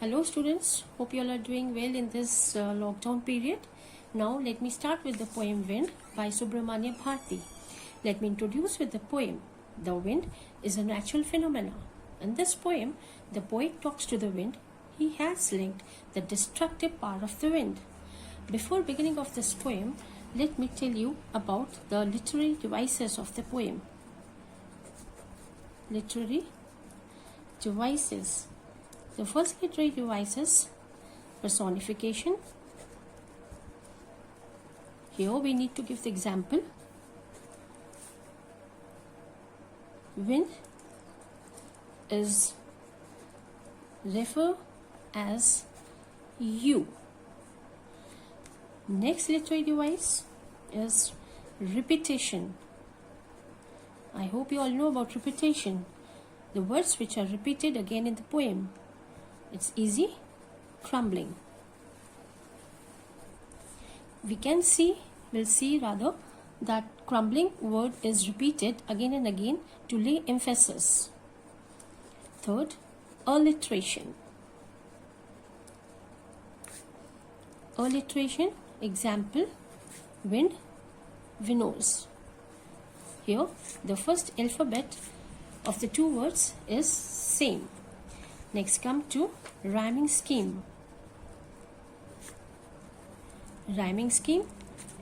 Hello students, hope you all are doing well in this lockdown period. Now let me start with the poem Wind by Subramanya Bharti. Let me introduce with the poem. The wind is a natural phenomena. In this poem, the poet talks to the wind. He has linked the destructive power of the wind. Before beginning of this poem, let me tell you about the literary devices of the poem. Literary devices. The first literary device is personification. Here we need to give the example. Wind is referred as you. Next literary device is repetition. I hope you all know about repetition. The words which are repeated again in the poem. It's easy, crumbling. We'll see that crumbling word is repeated again and again to lay emphasis. Third, alliteration. Alliteration, example, wind, winnows. Here, the first alphabet of the two words is same. Next come to rhyming scheme. Rhyming scheme.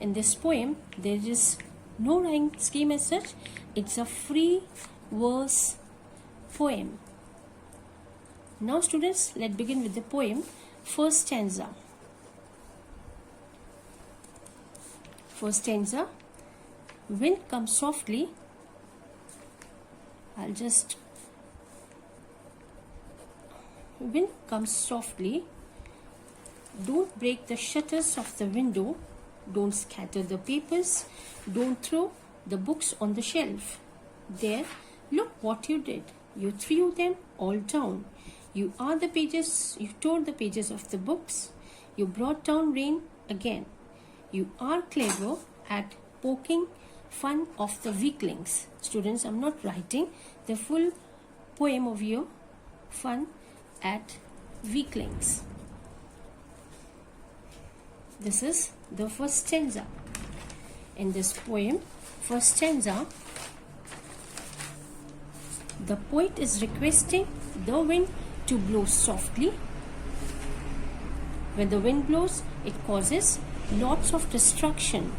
In this poem, there is no rhyming scheme as such. It's a free verse poem. Now students, let's begin with the poem. First stanza. First stanza. Wind comes softly. Wind comes softly. Don't break the shutters of the window. Don't scatter the papers. Don't throw the books on the shelf. There, look what you did. You threw them all down. You tore the pages of the books. You brought down rain again. You are clever at poking fun of the weaklings. Students, I'm not writing the full poem of your fun at weaklings. This is the first stanza. In this poem, first stanza, the poet is requesting the wind to blow softly. When the wind blows, it causes lots of destruction.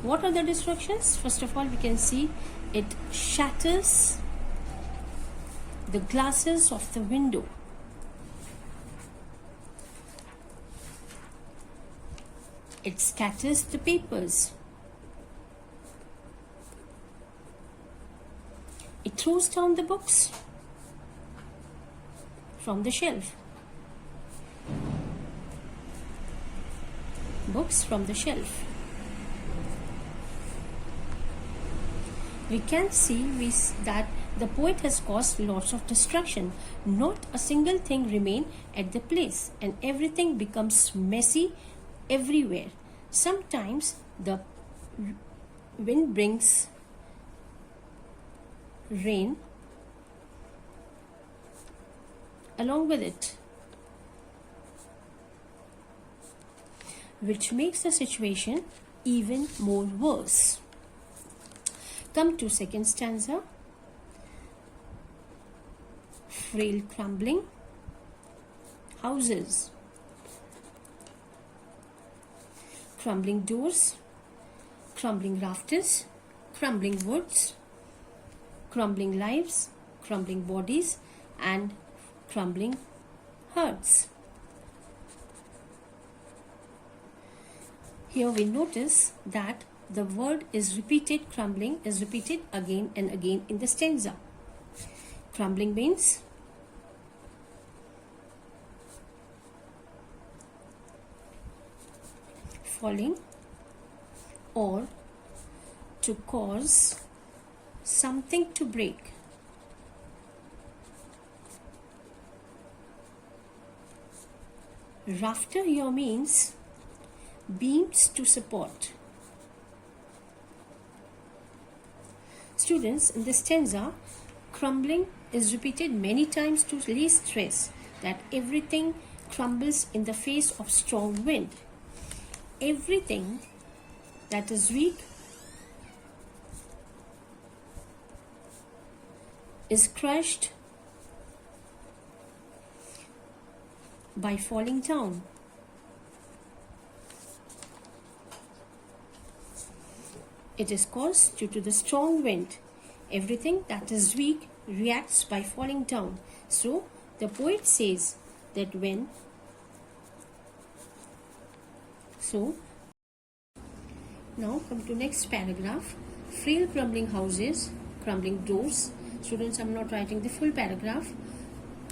What are the destructions? First of all, we can see it shatters the glasses of the window. It scatters the papers. It throws down the books from the shelf. Books from the shelf. We can see that the poet has caused lots of destruction. Not a single thing remains at the place, and everything becomes messy everywhere. Sometimes the wind brings rain along with it, which makes the situation even more worse. Come to second stanza. Frail crumbling houses. Crumbling doors, crumbling rafters, crumbling woods, crumbling lives, crumbling bodies, and crumbling hearts. Here we notice that the word is repeated, crumbling is repeated again and again in the stanza. Crumbling means falling or to cause something to break. Rafter here means beams to support. Students, in this stanza, Crumbling is repeated many times to lay stress that everything crumbles in the face of strong wind. Everything that is weak is crushed by falling down. It is caused due to the strong wind. Everything that is weak reacts by falling down. So the poet says that now come to next paragraph. Frail crumbling houses, crumbling doors. Students, I'm not writing the full paragraph.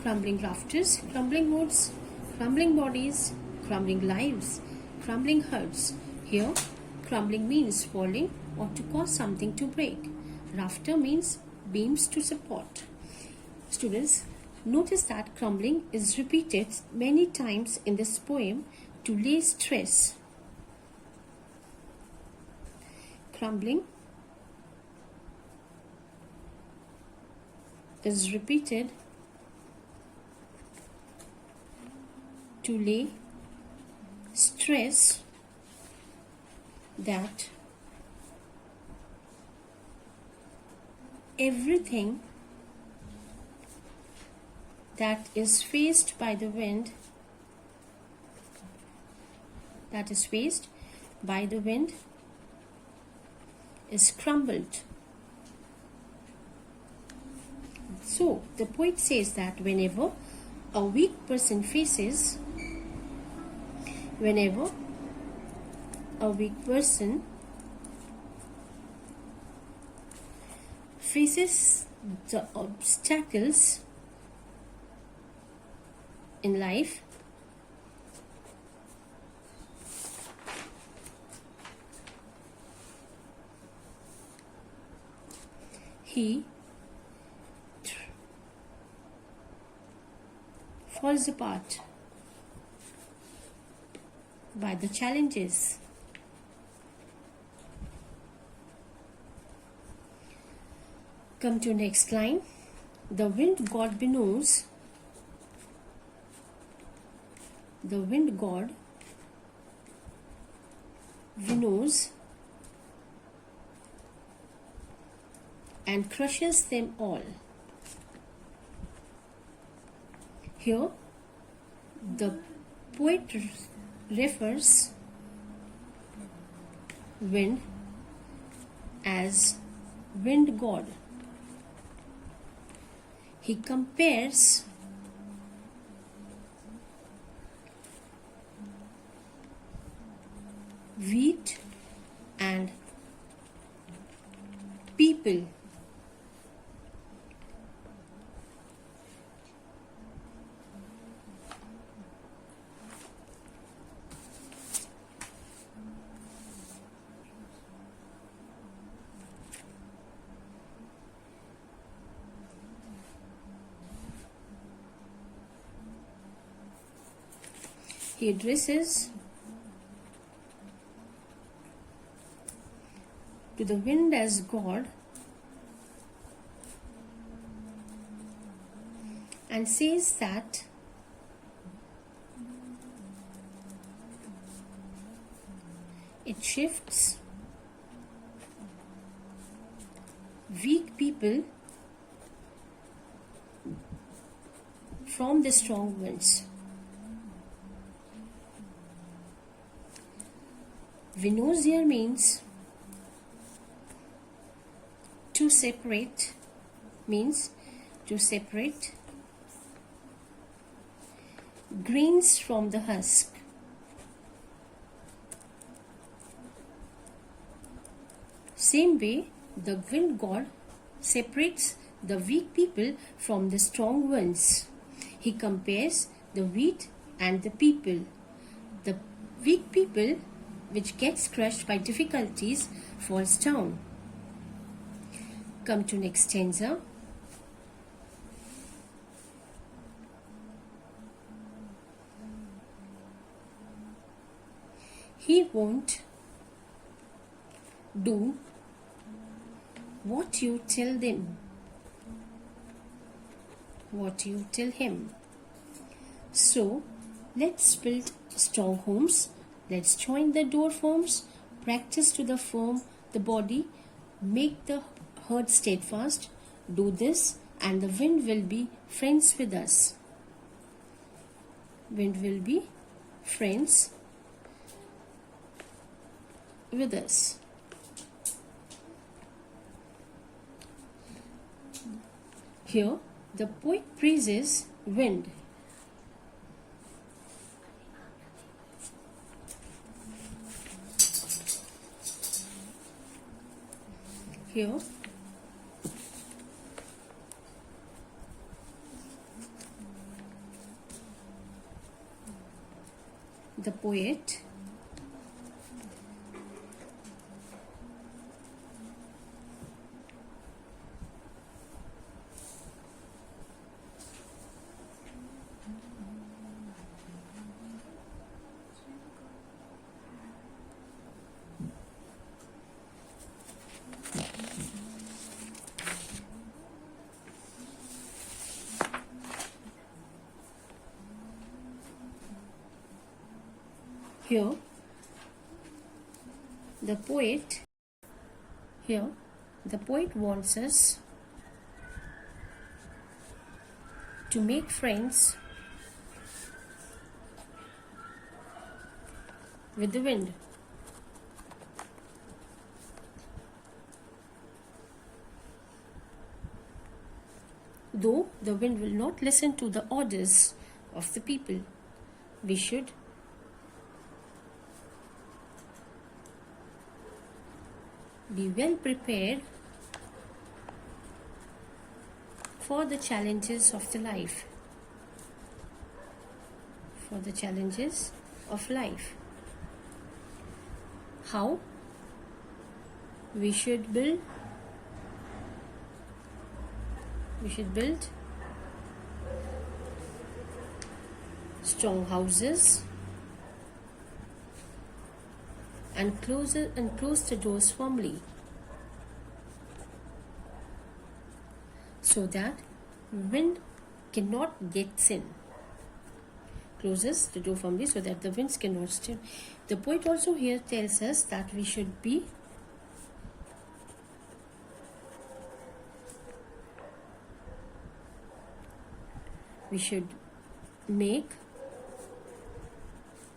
Crumbling rafters, crumbling woods, crumbling bodies, crumbling lives, crumbling hearts. Here, crumbling means falling or to cause something to break. Rafter means beams to support. Students, notice that crumbling is repeated many times in this poem to lay stress. Crumbling is repeated to lay stress that everything that is faced by the wind is crumbled. So the poet says that whenever a weak person faces the obstacles in life, he falls apart by the challenges. Come to next line. The wind god winnows and crushes them all. Here, the poet refers wind as wind god. He compares wheat and people. He addresses to the wind as God and says that it shifts weak people from the strong winds. Winnows here means to separate grains from the husk. Same way, the wind god separates the weak people from the strong ones. He compares the wheat and the people. The weak people, which gets crushed by difficulties, falls down. Come to next stanza. He won't do what you tell them. what you tell him. So, let's build strong homes. Let's join the door forms, practice to the firm the body, make the heart steadfast. Do this, and the wind will be friends with us. Wind will be friends with us. Here, the poet praises wind. Here, the poet here the poet wants us to make friends with the wind. Though the wind will not listen to the orders of the people, we should be well prepared for the challenges of the life. For the challenges of life. How? We should build strong houses and close the doors firmly so that wind cannot get in. Closes the door firmly so that the winds cannot steal. The poet also here tells us that we should make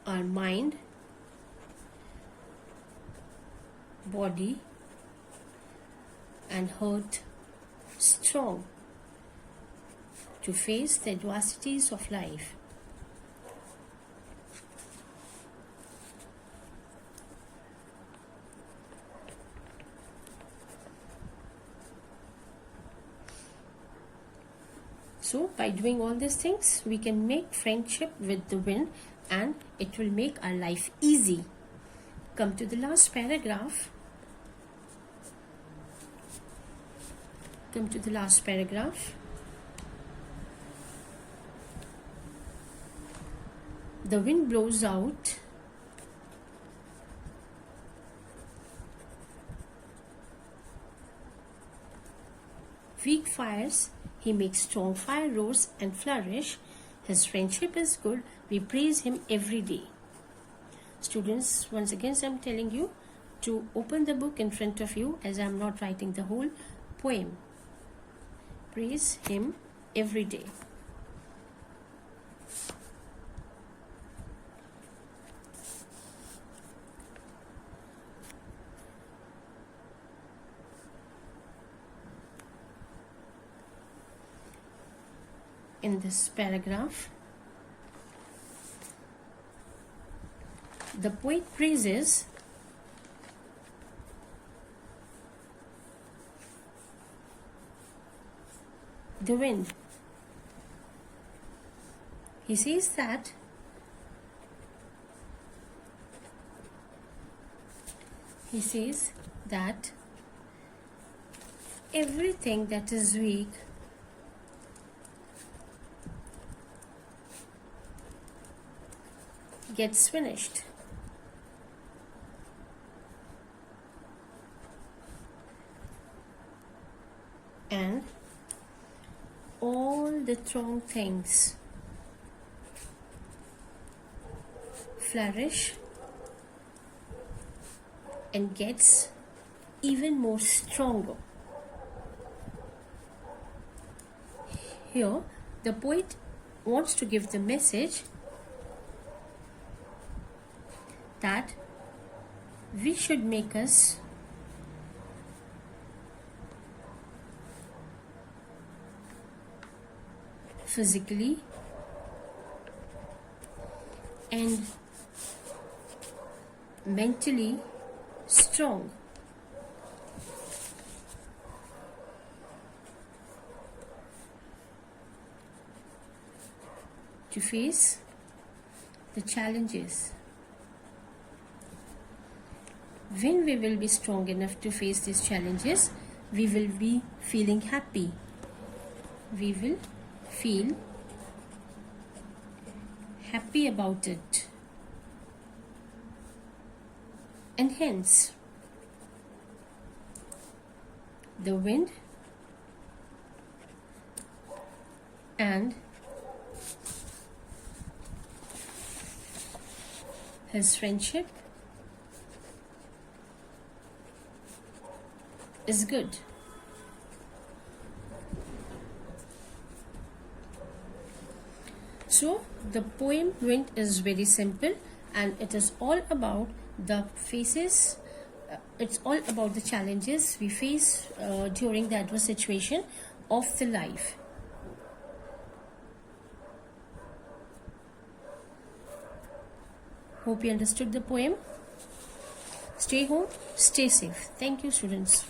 our mind, body and heart strong to face the adversities of life. So, by doing all these things, we can make friendship with the wind and it will make our life easy. Come to the last paragraph. The wind blows out weak fires. He makes strong fire roars and flourish. His friendship is good. We praise him every day. Students, once again I am telling you to open the book in front of you as I am not writing the whole poem. Praise him every day. In this paragraph, the poet praises the wind. He says that everything that is weak gets finished. And all the wrong things flourish and gets even more stronger. Here, the poet wants to give the message that we should make us physically and mentally strong. To face the challenges. When we will be strong enough to face these challenges, we will be feeling happy. We will feel happy about it. And hence, the wind and his friendship is good. So the poem Wind is very simple, and it is all about the phases. It's all about the challenges we face during the adverse situation of the life. Hope you understood the poem. Stay home, stay safe. Thank you, students.